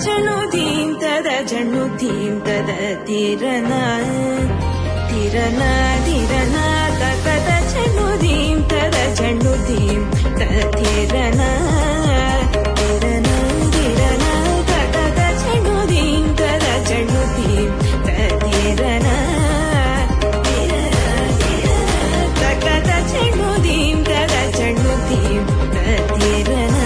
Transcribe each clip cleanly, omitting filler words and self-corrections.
ಜಣುದೀಂ ತದ ಜಣುದೀಂ ತದ ತೀರನ ತೀರನ ತೀರನ ತದ ಜಣುದೀಂ ತದ ಜಣುದೀಂ ತದ ತೀರನ ತೀರನ ತೀರನ ತದ ಜಣುದೀಂ ತದ ಜಣುದೀಂ ತದ ತೀರನ ತದ ಜಣುದೀಂ ತದ ಜಣುದೀಂ ತದ ತೀರನ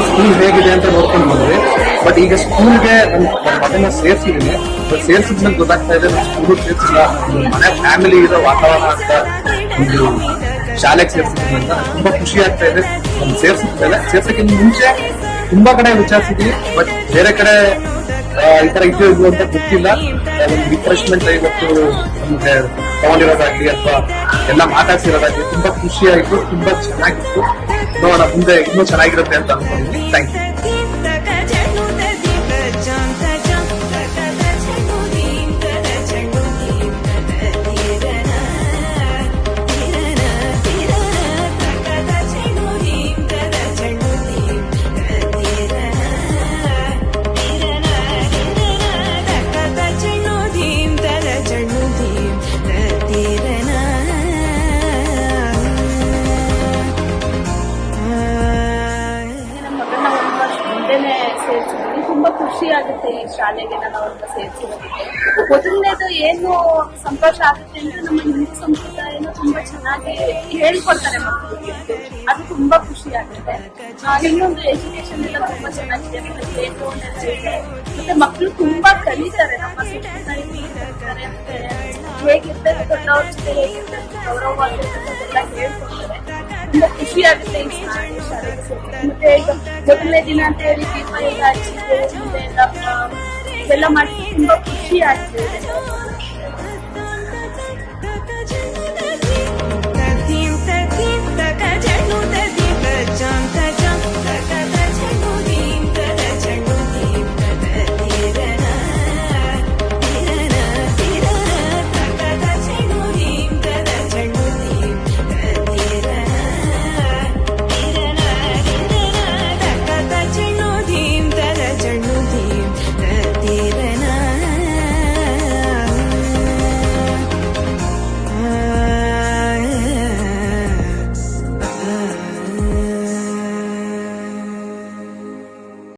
ಸ್ಕೂಲ್ ಹೇಗಿದೆ ಅಂತ ನೋಡ್ಕೊಂಡು ಬಂದ್ವಿ. ಬಟ್ ಈಗ ಸ್ಕೂಲ್ಗೆ ನನ್ನ ಮಗನ ಸೇರ್ಸಿದ್ದೀನಿ. ಬಟ್ ಸೇರ್ಸಿದ್ಮೇಲೆ ಗೊತ್ತಾಗ್ತಾ ಇದೆ ಸ್ಕೂಲ್ ಸೇರ್ಸಿಲ್ಲ, ಮನೆ ಫ್ಯಾಮಿಲಿ ಇರೋ ವಾತಾವರಣ ಅಂತ ಒಂದು ಶಾಲೆಗೆ ಸೇರ್ಸಿದ್ರಿಂದ ತುಂಬಾ ಖುಷಿ ಆಗ್ತಾ ಇದೆ. ನಾನು ಸೇರ್ಸಿದ್ಮೇಲೆ ಸೇರ್ಸಕ್ಕಿಂತ ಮುಂಚೆ ತುಂಬಾ ಕಡೆ ವಿಚಾರಿಸಿದ್ವಿ, ಬಟ್ ಬೇರೆ ಕಡೆ ಈ ತರ ಇದು ಅಂತ ಗೊತ್ತಿಲ್ಲ. ಒಂದು ರಿಫ್ರೆಶ್ಮೆಂಟ್ ಇವತ್ತು ನಮ್ಗೆ ತಗೊಂಡಿರೋದಾಗ್ಲಿ ಅಥವಾ ಎಲ್ಲ ಮಾತಾಡ್ಸಿರೋದಾಗ್ಲಿ ತುಂಬಾ ಖುಷಿ ಆಯ್ತು, ತುಂಬಾ ಚೆನ್ನಾಗಿತ್ತು. ನೋಡೋಣ ಮುಂದೆ ಇನ್ನೂ ಚೆನ್ನಾಗಿರುತ್ತೆ ಅಂತ ಅನ್ಕೊಂಡಿದ್ದೀನಿ. Thank you. ತುಂಬಾ ಖುಷಿ ಆಗುತ್ತೆ ಈ ಶಾಲೆಗೆ ನಾನು ಅವ್ರನ್ನ ಸೇರಿಸಿರೋದಕ್ಕೆ. ಮೊದಲನೇದು ಏನು ಸಂತೋಷ ಆಗುತ್ತೆ ಅಂದ್ರೆ ನಮ್ಮ ಹಿಂದೂ ಸಂಸ್ಕೃತಿಯನ್ನು ತುಂಬಾ ಚೆನ್ನಾಗಿ ಹೇಳ್ಕೊಡ್ತಾರೆ ಮಕ್ಕಳಿಗೆ, ಅದು ತುಂಬಾ ಖುಷಿ ಆಗುತ್ತೆ. ಇನ್ನೊಂದು ಎಜುಕೇಶನ್ ಎಲ್ಲ ತುಂಬಾ ಚೆನ್ನಾಗಿದೆ, ಮತ್ತೆ ಮಕ್ಕಳು ತುಂಬಾ ಕಲಿತಾರೆ, ನಮ್ಮ ಸಂಸ್ಕೃತಿ ಕಲಿತಾರೆ, ಹೇಗಿರ್ತಾರೆ ದೊಡ್ಡವ್ರ ಜೊತೆ ಹೇಗಿರ್ತಾರೆ ಗೌರವವಾಗಿರ್ತಾರೆ ಹೇಳ್ಕೊಡ್ತಾರೆ. ತುಂಬಾ ಖುಷಿ ಆಗುತ್ತೆ ಈ ಶಾಲೆಗೆ ಸೇರಿಸಿ. ಮತ್ತೆ ಈಗ ಮೊದಲನೇ ದಿನ ಅಂತ ಹೇಳಿ ದೀಪ ಎಲ್ಲ ಹಚ್ಚಿದೆ, ಎಲ್ಲ ಮಾಡಿ ತುಂಬಾ ಖುಷಿ ಆಗ್ತಿದೆ.